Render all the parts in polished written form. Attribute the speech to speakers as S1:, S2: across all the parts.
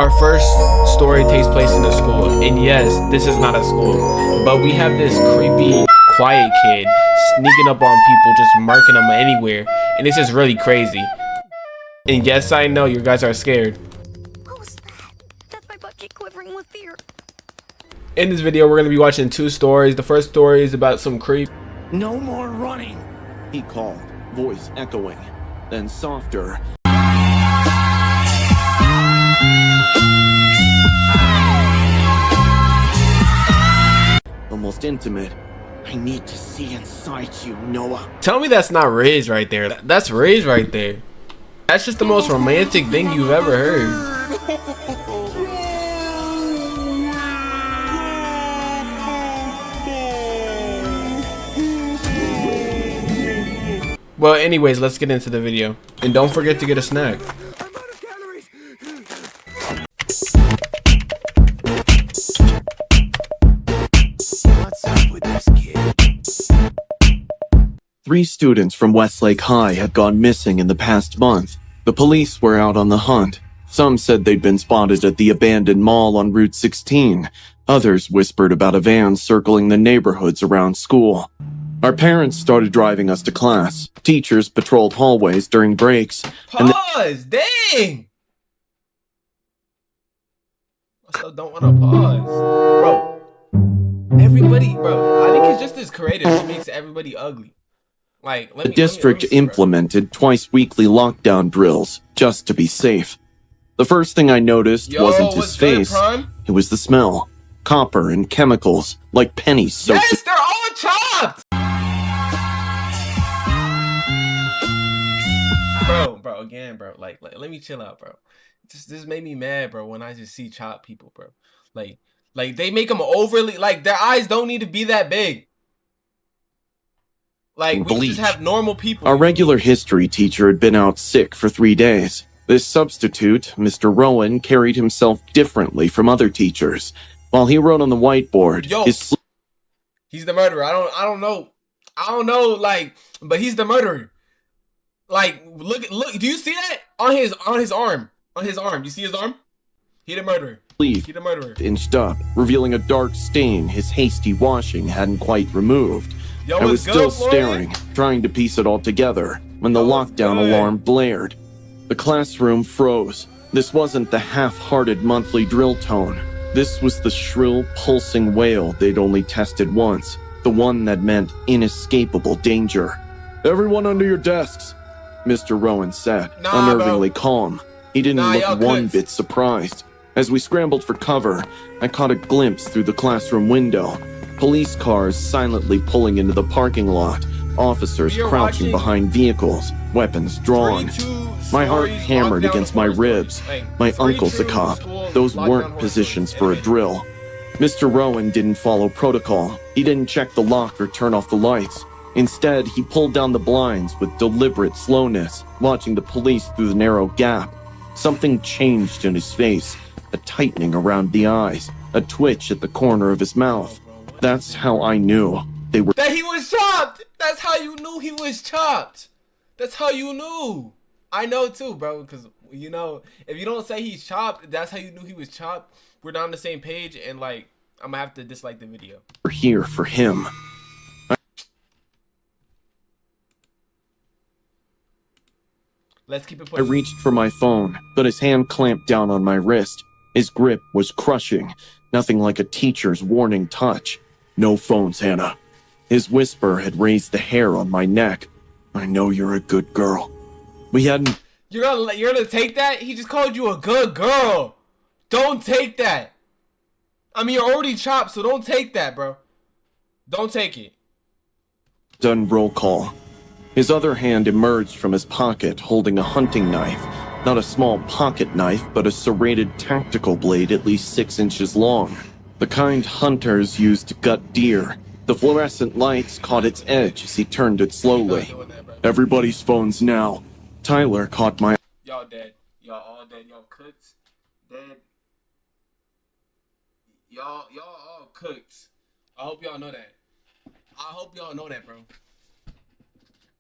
S1: Our first story takes place in a school, and yes, this is not a school, but we have this creepy, quiet kid sneaking up on people, just marking them anywhere, and this is really crazy. And yes, I know you guys are scared.
S2: What was that? That's my butt cheek quivering with fear.
S1: In this video, we're going to be watching two stories. The first story is about some creep.
S3: No more running, he called, voice echoing, then softer. Almost intimate. I need to see inside you, Noah.
S1: Tell me that's not Riz right there. That's Riz right there. That's just the most romantic thing you've ever heard. Well, anyways, let's get into the video. And don't forget to get a snack.
S3: What's up with this kid? 3 students from Westlake High had gone missing in the past month. The police were out on the hunt. Some said they'd been spotted at the abandoned mall on Route 16. Others whispered about a van circling the neighborhoods around school. Our parents started driving us to class. Teachers patrolled hallways during breaks.
S1: Pause! Dang! I still don't want to pause. Bro, everybody, bro, I think it's just as creative. It makes everybody ugly. Like,
S3: The district implemented twice-weekly lockdown drills just to be safe. The first thing I noticed wasn't his face. It was the smell. Copper and chemicals, like pennies soaked.
S1: Yes, they're all chopped! Bro, again, bro. Like, let me chill out, bro. This made me mad, bro, when I just see chopped people, bro. Like they make them overly, like, their eyes don't need to be that big. Like, we just have normal people.
S3: Our regular history teacher had been out sick for 3 days. This substitute, Mr. Rowan, carried himself differently from other teachers. While he wrote on the whiteboard,
S1: he's the murderer. I don't know, like, but he's the murderer. Like, look, do you see that? On his arm. On his arm. You see his arm? He the murderer. He the murderer.
S3: Inched up, revealing a dark stain his hasty washing hadn't quite removed.
S1: Yo,
S3: I was still staring, trying to piece it all together, when the lockdown alarm blared. The classroom froze. This wasn't the half-hearted monthly drill tone. This was the shrill, pulsing wail they'd only tested once. The one that meant inescapable danger. "Everyone under your desks," Mr. Rowan said, unnervingly calm. He didn't look one bit surprised. As we scrambled for cover, I caught a glimpse through the classroom window. Police cars silently pulling into the parking lot. Officers crouching behind vehicles, weapons drawn. My heart hammered against my ribs. My uncle's a cop. Those weren't positions for a drill. Mr. Rowan didn't follow protocol. He didn't check the lock or turn off the lights. Instead, he pulled down the blinds with deliberate slowness, watching the police through the narrow gap. Something changed in his face, a tightening around the eyes, a twitch at the corner of his mouth. That's how I knew they were—
S1: that he was chopped! That's how you knew he was chopped! That's how you knew! I know too, bro, because, you know, if you don't say he's chopped, that's how you knew he was chopped. We're not on the same page, and, like, I'm gonna have to dislike the video.
S3: We're here for him.
S1: Let's keep it pushing.
S3: I reached for my phone, but his hand clamped down on my wrist. His grip was crushing, nothing like a teacher's warning touch. "No phones, Hannah." His whisper had raised the hair on my neck. "I know you're a good girl." We hadn't—
S1: You're gonna take that? He just called you a good girl. Don't take that. I mean, you're already chopped, so don't take that, bro. Don't take it.
S3: done roll call. His other hand emerged from his pocket holding a hunting knife. Not a small pocket knife, but a serrated tactical blade at least 6 inches long. The kind hunters used to gut deer. The fluorescent lights caught its edge as he turned it slowly. "Everybody's phones now." Tyler caught my—
S1: Y'all dead. Y'all all dead. Y'all cooked. Dead. Y'all all cooked. I hope y'all know that. I hope y'all know that, bro.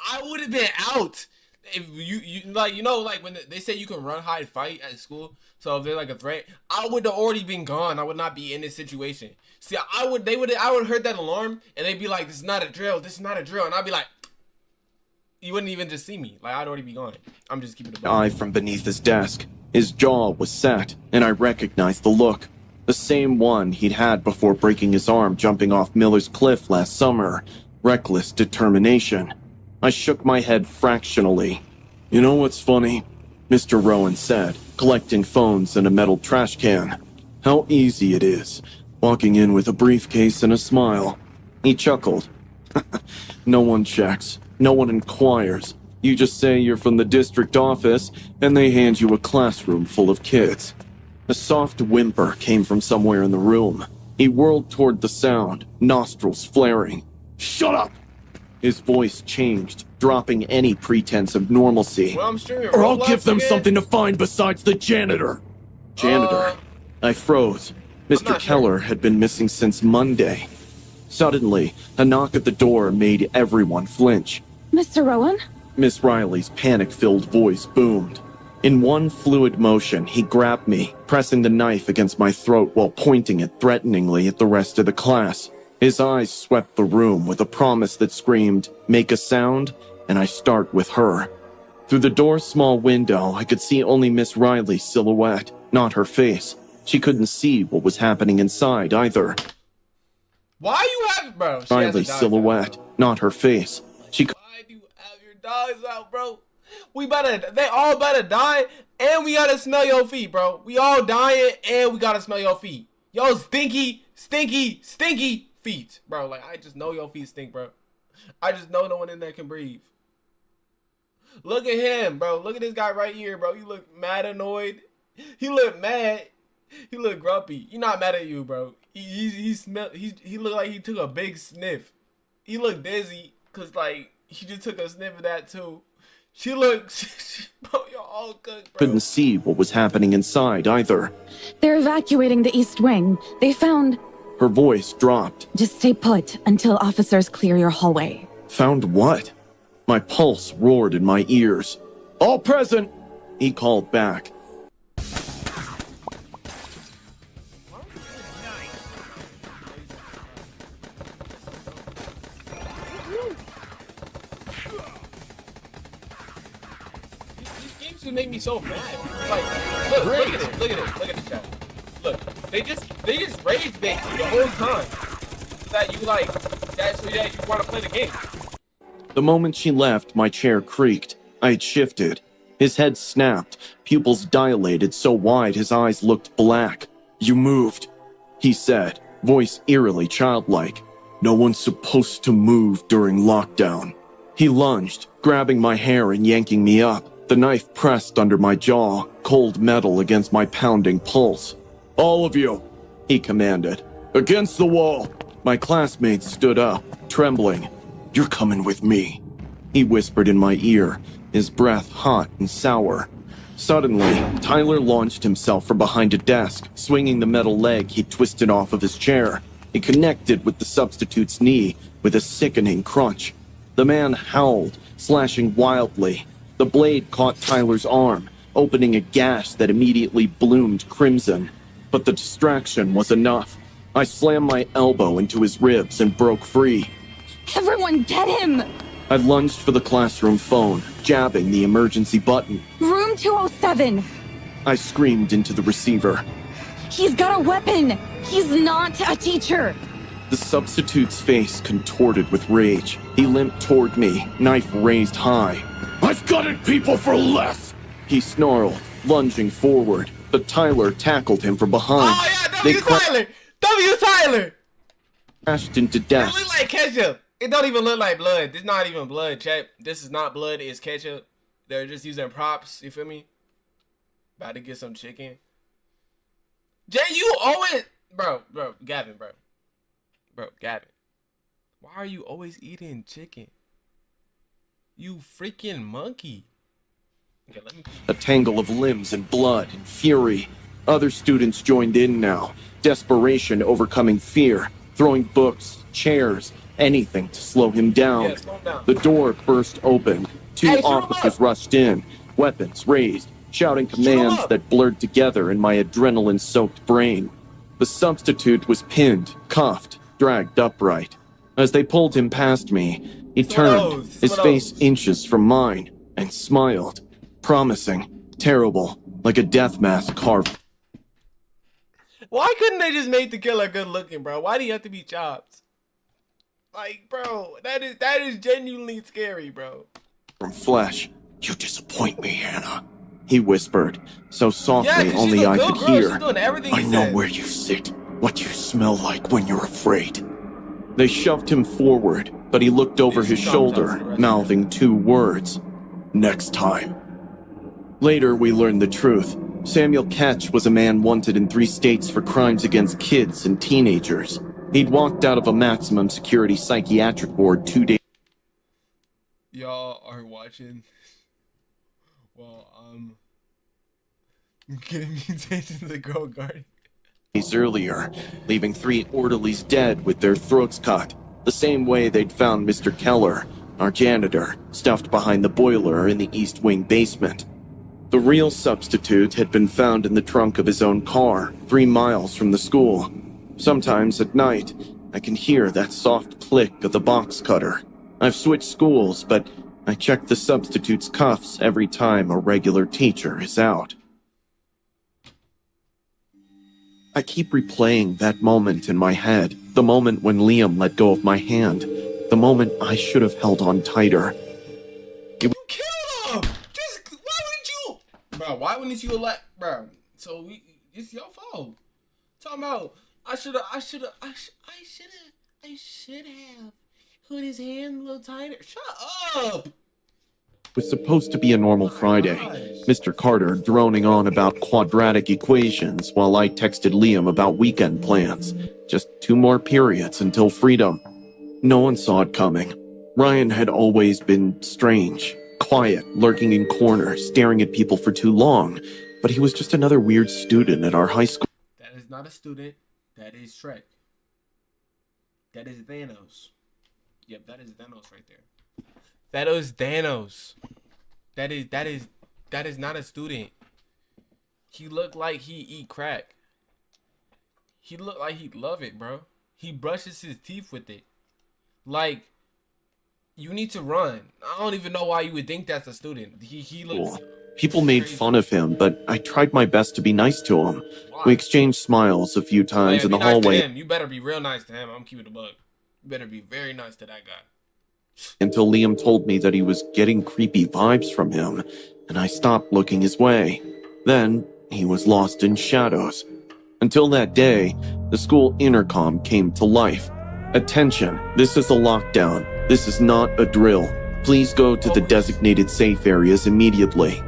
S1: I would have been out. if you like, you know, like when they say you can run, hide, fight at school. So if they're like a threat, I would have already been gone. I would not be in this situation. See, I would heard that alarm and they'd be like, "This is not a drill. This is not a drill," and I'd be like, you wouldn't even just see me. Like, I'd already be gone. I'm just keeping it.
S3: Eye from beneath his desk. His jaw was set, and I recognized the look. The same one he'd had before breaking his arm jumping off Miller's Cliff last summer. Reckless determination. I shook my head fractionally. You know what's funny? Mr. Rowan said, collecting phones in a metal trash can. How easy it is, walking in with a briefcase and a smile. He chuckled. No one checks. No one inquires. You just say you're from the district office, and they hand you a classroom full of kids. A soft whimper came from somewhere in the room. He whirled toward the sound, nostrils flaring. Shut up! His voice changed, dropping any pretense of normalcy.
S1: Well, I'm streaming
S3: Or I'll
S1: Roblox
S3: give them
S1: again.
S3: something to find besides the janitor. Janitor. I froze. Mr.
S1: not
S3: Keller had been missing since Monday. Suddenly, a knock at the door made everyone flinch.
S2: Mr. Rowan?
S3: Miss Riley's panic-filled voice boomed. In one fluid motion, he grabbed me, pressing the knife against my throat while pointing it threateningly at the rest of the class. His eyes swept the room with a promise that screamed, "Make a sound, and I start with her." Through the door's small window, I could see only Miss Riley's silhouette, not her face. She couldn't see what was happening inside either.
S1: Why you have, bro? She has a
S3: Riley's
S1: dog
S3: silhouette,
S1: out,
S3: not her face. She
S1: bro. Why do you have your dogs out, bro? They all better die, and we gotta smell your feet, bro. We all dying, and we gotta smell your feet. Yo, stinky, stinky, stinky feet, bro. Like, I just know your feet stink, bro. I just know no one in there can breathe. Look at him, bro. Look at this guy right here, bro. You look mad annoyed. He look mad. He look grumpy. He not mad at you, bro. He looked like he took a big sniff. He looked dizzy because, like, he just took a sniff of that too. She looks, bro, you're all cooked, bro.
S3: couldn't see what was happening inside either.
S2: They're evacuating the East Wing. They found...
S3: Her voice dropped.
S2: Just stay put until officers clear your hallway.
S3: Found what? My pulse roared in my ears. All present! He called back.
S1: These games just make me so mad. Like, look at it, look at the chat. Look, they just rage bait you the whole time. So that you like, so that you want to play the game.
S3: The moment she left, my chair creaked. I had shifted. His head snapped, pupils dilated so wide his eyes looked black. You moved, he said, voice eerily childlike. No one's supposed to move during lockdown. He lunged, grabbing my hair and yanking me up, the knife pressed under my jaw, cold metal against my pounding pulse. All of you, he commanded. Against the wall. My classmates stood up, trembling. You're coming with me, he whispered in my ear, his breath hot and sour. Suddenly, Tyler launched himself from behind a desk, swinging the metal leg he'd twisted off of his chair. It connected with the substitute's knee with a sickening crunch. The man howled, slashing wildly. The blade caught Tyler's arm, opening a gash that immediately bloomed crimson. But the distraction was enough. I slammed my elbow into his ribs and broke free.
S2: Everyone get him!
S3: I lunged for the classroom phone, jabbing the emergency button.
S2: Room 207!
S3: I screamed into the receiver.
S2: He's got a weapon! He's not a teacher!
S3: The substitute's face contorted with rage. He limped toward me, knife raised high. I've gutted people for less! He snarled, lunging forward, but Tyler tackled him from behind.
S1: Oh yeah, W. Tyler!
S3: Crashed into
S1: It
S3: death.
S1: look like ketchup. It don't even look like blood. This not even blood, chat. This is not blood, it's ketchup. They're just using props, you feel me? About to get some chicken. Jay, you always... Bro, Gavin. Why are you always eating chicken? You freaking monkey. Okay, let me...
S3: A tangle of limbs and blood and fury. Other students joined in now, desperation overcoming fear, throwing books, chairs, anything to slow him down.
S1: Yeah, slow him down.
S3: The door burst open. Two
S1: Hey, shoot 'em
S3: officers
S1: up.
S3: rushed in, weapons raised, shouting commands
S1: up.
S3: that blurred together in my adrenaline-soaked brain. The substitute was pinned, cuffed, dragged upright. As they pulled him past me, he turned, his face inches from mine, and smiled. Promising, terrible, like a death mask carved.
S1: Why couldn't they just make the killer good looking, bro? Why do you have to be chopped? Like, bro, that is genuinely scary, bro.
S3: From flesh. You disappoint me, Hannah. He whispered, so softly
S1: 'cause she's
S3: only
S1: a
S3: I
S1: good
S3: could
S1: girl.
S3: hear.
S1: She's doing everything
S3: I
S1: he
S3: know
S1: said.
S3: where you sit, what you smell like when you're afraid. They shoved him forward, but he looked over his shoulder, mouthing two words. Next time. Later, we learned the truth. Samuel Ketch was a man wanted in 3 states for crimes against kids and teenagers. He'd walked out of a maximum security psychiatric ward 2 days.
S1: Y'all are watching. Well, getting mutated to the Girl Guardian.
S3: Earlier, leaving 3 orderlies dead with their throats cut, the same way they'd found Mr. Keller, our janitor, stuffed behind the boiler in the East Wing basement. The real substitute had been found in the trunk of his own car, 3 miles from the school. Sometimes at night, I can hear that soft click of the box cutter. I've switched schools, but I check the substitute's cuffs every time a regular teacher is out. I keep replaying that moment in my head, the moment when Liam let go of my hand, the moment I should have held on tighter.
S1: You killed him! Just, why wouldn't you? Bro, why wouldn't you let, bro? So, it's your fault. Talking about, I should have put his hand a little tighter. Shut up!
S3: It was supposed to be a normal Friday. Mr. Carter droning on about quadratic equations while I texted Liam about weekend plans. Just 2 more periods until freedom. No one saw it coming. Ryan had always been strange, quiet, lurking in corners, staring at people for too long. But he was just another weird student at our high school.
S1: That is not a student. That is Shrek. That is Thanos. Yep, that is Thanos right there. That is Thanos. That is not a student. He looked like he eat crack. He looked like he'd love it, bro. He brushes his teeth with it. Like, you need to run. I don't even know why you would think that's a student. He looks.
S3: People made fun of him, but I tried my best to be nice to him. We exchanged smiles a few times in the hallway.
S1: To him. You better be real nice to him. I'm keeping the bug. You better be very nice to that guy.
S3: Until Liam told me that he was getting creepy vibes from him, and I stopped looking his way. Then, he was lost in shadows. Until that day, the school intercom came to life. Attention, this is a lockdown. This is not a drill. Please go to the designated safe areas immediately.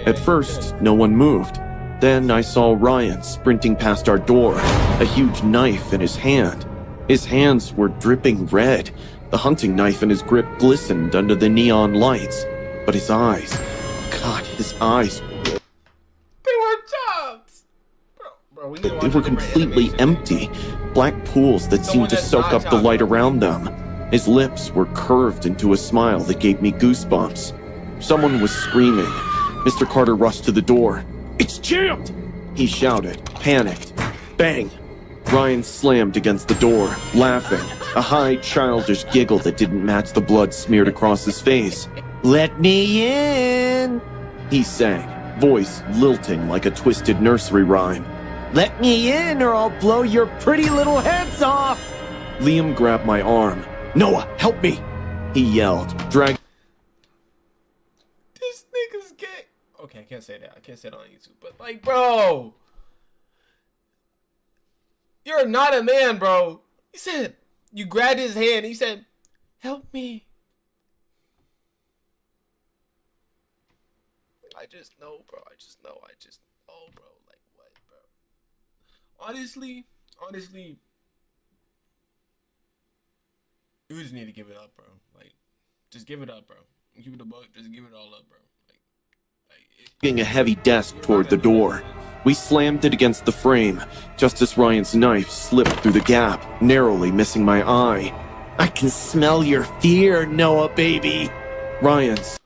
S3: At first, no one moved. Then I saw Ryan sprinting past our door, a huge knife in his hand. His hands were dripping red. The hunting knife in his grip glistened under the neon lights. But his eyes, God, his eyes,
S1: They were chopped. Bro, we need to watch
S3: they were
S1: a different
S3: completely
S1: animation.
S3: empty. Black pools that seemed to soak up the light around them. His lips were curved into a smile that gave me goosebumps. Someone was screaming. Mr. Carter rushed to the door. "It's jammed!" he shouted, panicked. Bang! Ryan slammed against the door, laughing, a high, childish giggle that didn't match the blood smeared across his face. "Let me in," he sang, voice lilting like a twisted nursery rhyme. "Let me in or I'll blow your pretty little heads off!" Liam grabbed my arm. "Noah, help me!" he yelled, dragging.
S1: This nigga's gay. Okay, I can't say that. I can't say it on YouTube. But, like, bro. You're not a man, bro. He said, you grabbed his hand. He said, help me. I just know, bro. I just know, bro. Like, what, bro? Honestly, you just need to give it up, bro. Like, just give it up, bro. Give it a buck. Just give it all up, bro.
S3: A heavy desk toward the door. We slammed it against the frame, just as Ryan's knife slipped through the gap, narrowly missing my eye. "I can smell your fear, Noah, baby." Ryan's.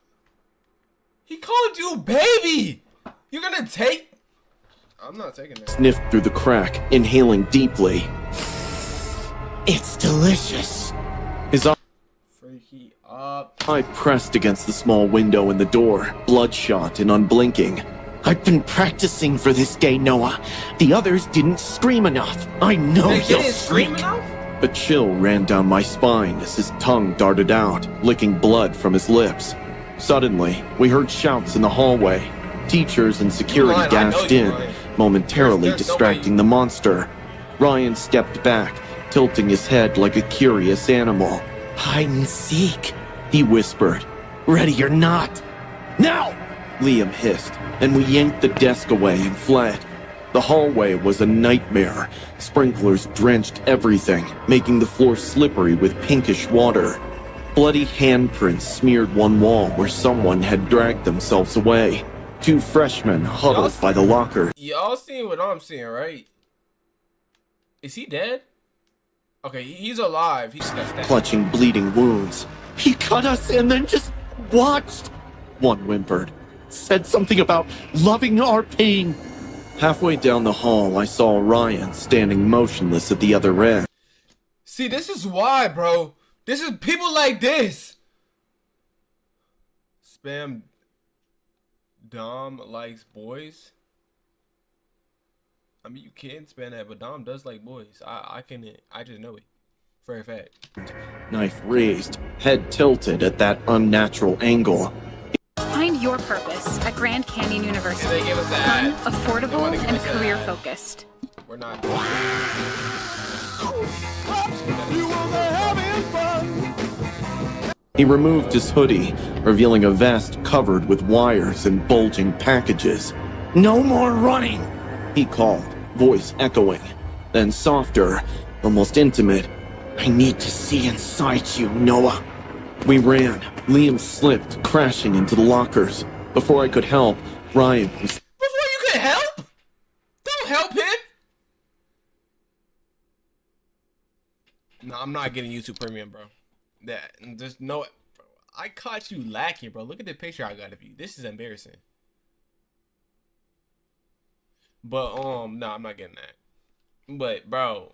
S1: He called you baby. You're gonna take? I'm not taking that.
S3: Sniffed through the crack, inhaling deeply.
S4: It's delicious.
S3: His eye
S1: Freaky up.
S3: pressed against the small window in the door, bloodshot and unblinking.
S4: I've been practicing for this day, Noah. The others didn't scream enough. I know
S1: They
S4: you'll
S1: didn't scream
S4: shriek.
S1: enough?
S3: A chill ran down my spine as his tongue darted out, licking blood from his lips. Suddenly, we heard shouts in the hallway. Teachers and security
S1: lying, I know
S3: dashed
S1: you're
S3: in,
S1: lying.
S3: momentarily
S1: There's
S3: distracting the monster. Ryan stepped back, tilting his head like a curious animal.
S4: Hide and seek.
S3: He whispered.
S4: Ready or not. Now!
S3: Liam hissed, and we yanked the desk away and fled. The hallway was a nightmare. Sprinklers drenched everything, making the floor slippery with pinkish water. Bloody handprints smeared one wall where someone had dragged themselves away. Two freshmen huddled by the lockers.
S1: Y'all seeing what I'm seeing, right? Is he dead? Okay, he's alive. He's just got stabbed.
S3: Clutching bleeding wounds.
S4: He cut us and then just watched.
S3: One whimpered.
S4: Said something about loving our pain.
S3: Halfway down the hall, I saw Ryan standing motionless at the other end.
S1: See, this is why, bro. This is people like this. Spam Dom likes boys. I mean, you can spam that, but Dom does like boys. I just know it for a fact.
S3: Knife raised, head tilted at that unnatural angle.
S5: Find your purpose at Grand Canyon University.
S1: They give us
S5: Fun,
S1: that.
S5: affordable,
S1: wanna give
S5: and
S1: us that.
S5: career focused.
S1: We're not.
S3: He removed his hoodie, revealing a vest covered with wires and bulging packages.
S4: No more running.
S3: He called, voice echoing, then softer, almost intimate.
S4: I need to see inside you, Noah.
S3: We ran. Liam slipped, crashing into the lockers. Before I could help, Ryan was
S1: Before you could help? Don't help him. No, I'm not getting YouTube Premium, bro. There's no. Bro, I caught you lacking, bro. Look at the picture I got of you. This is embarrassing. But no, I'm not getting that. But bro,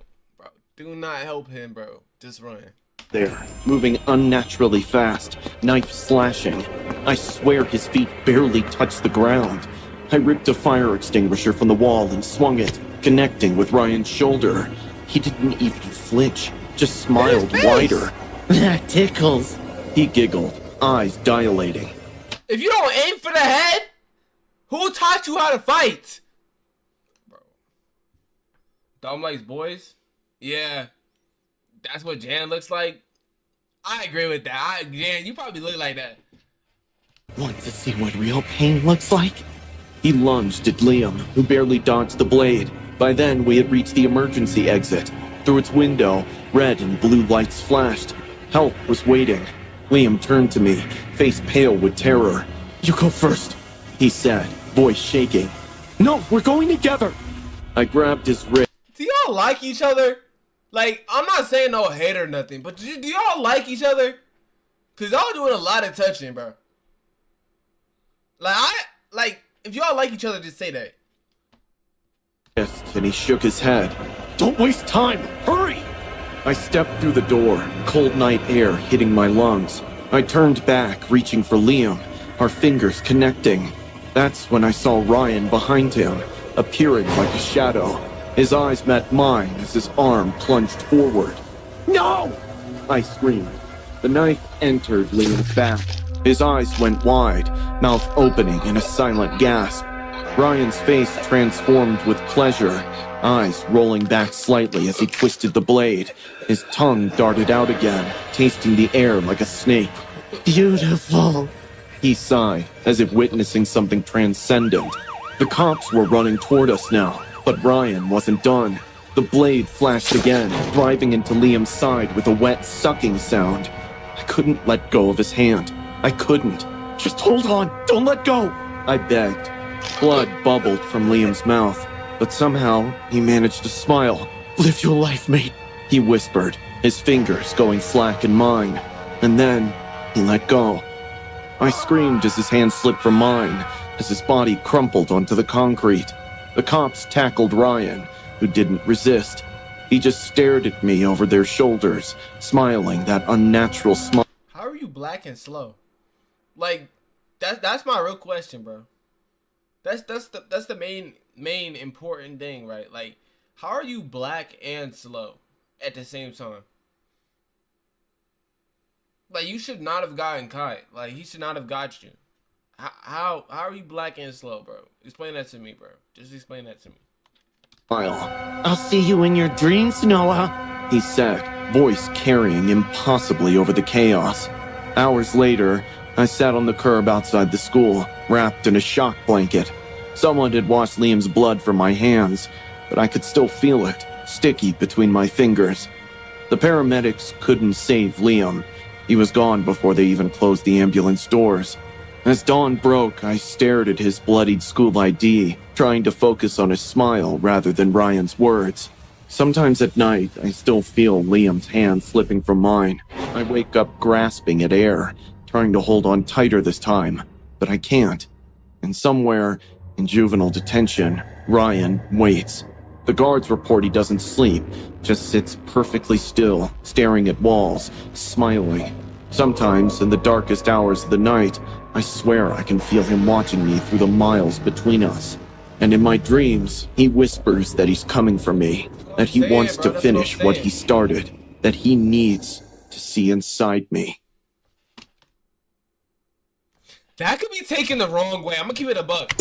S1: do not help him, bro. Just run.
S3: there, moving unnaturally fast, knife slashing. I swear his feet barely touched the ground. I ripped a fire extinguisher from the wall and swung it, connecting with Ryan's shoulder. He didn't even flinch, just smiled wider.
S4: That tickles.
S3: He giggled, eyes dilating.
S1: If you don't aim for the head, who taught you how to fight? Bro. Dom likes boys? Yeah. That's what Jan looks like? I agree with that. Jan, you probably look like that.
S4: Want to see what real pain looks like?
S3: He lunged at Liam, who barely dodged the blade. By then, we had reached the emergency exit. Through its window, red and blue lights flashed. Help was waiting. Liam turned to me, face pale with terror.
S4: You go first.
S3: He said, voice shaking.
S4: No, we're going together.
S3: I grabbed his wrist.
S1: Do y'all like each other? Like, I'm not saying no hate or nothing, but do y'all like each other? Cause y'all doing a lot of touching, bro. If y'all like each other, just say that.
S3: And he shook his head.
S4: Don't waste time. Hurry.
S3: I stepped through the door, cold night air hitting my lungs. I turned back, reaching for Liam, our fingers connecting. That's when I saw Ryan behind him, appearing like a shadow. His eyes met mine as his arm plunged forward.
S4: No!
S3: I screamed. The knife entered Liam's back. His eyes went wide, mouth opening in a silent gasp. Ryan's face transformed with pleasure, eyes rolling back slightly as he twisted the blade. His tongue darted out again, tasting the air like a snake.
S4: Beautiful.
S3: He sighed, as if witnessing something transcendent. The cops were running toward us now, but Ryan wasn't done. The blade flashed again, driving into Liam's side with a wet, sucking sound. I couldn't let go of his hand. I couldn't.
S4: Just hold on. Don't let go.
S3: I begged. Blood bubbled from Liam's mouth, but somehow he managed to smile.
S4: Live your life, mate.
S3: He whispered, his fingers going slack in mine. And then he let go. I screamed as his hand slipped from mine, as his body crumpled onto the concrete. The cops tackled Ryan, who didn't resist. He just stared at me over their shoulders, smiling that unnatural smile.
S1: How are you black and slow? Like, that's my real question, bro. That's the main important thing, right? Like, how are you black and slow at the same time? Like, you should not have gotten caught. Like, he should not have got you. How are you black and slow, bro? Explain that to me, bro. Just explain that to me.
S4: I'll see you in your dreams, Noah,
S3: he said, voice carrying impossibly over the chaos. Hours later, I sat on the curb outside the school, wrapped in a shock blanket. Someone had washed Liam's blood from my hands, but I could still feel it, sticky between my fingers. The paramedics couldn't save Liam. He was gone before they even closed the ambulance doors. As dawn broke, I stared at his bloodied school ID, trying to focus on his smile rather than Ryan's words. Sometimes at night, I still feel Liam's hand slipping from mine. I wake up grasping at air, trying to hold on tighter this time, but I can't. And somewhere in juvenile detention, Ryan waits. The guards report he doesn't sleep, just sits perfectly still, staring at walls, smiling. Sometimes, in the darkest hours of the night, I swear I can feel him watching me through the miles between us. And in my dreams, he whispers that he's coming for me, that he wants to finish what he started, that he needs to see inside me.
S1: That could be taken the wrong way. I'm gonna keep it a buck.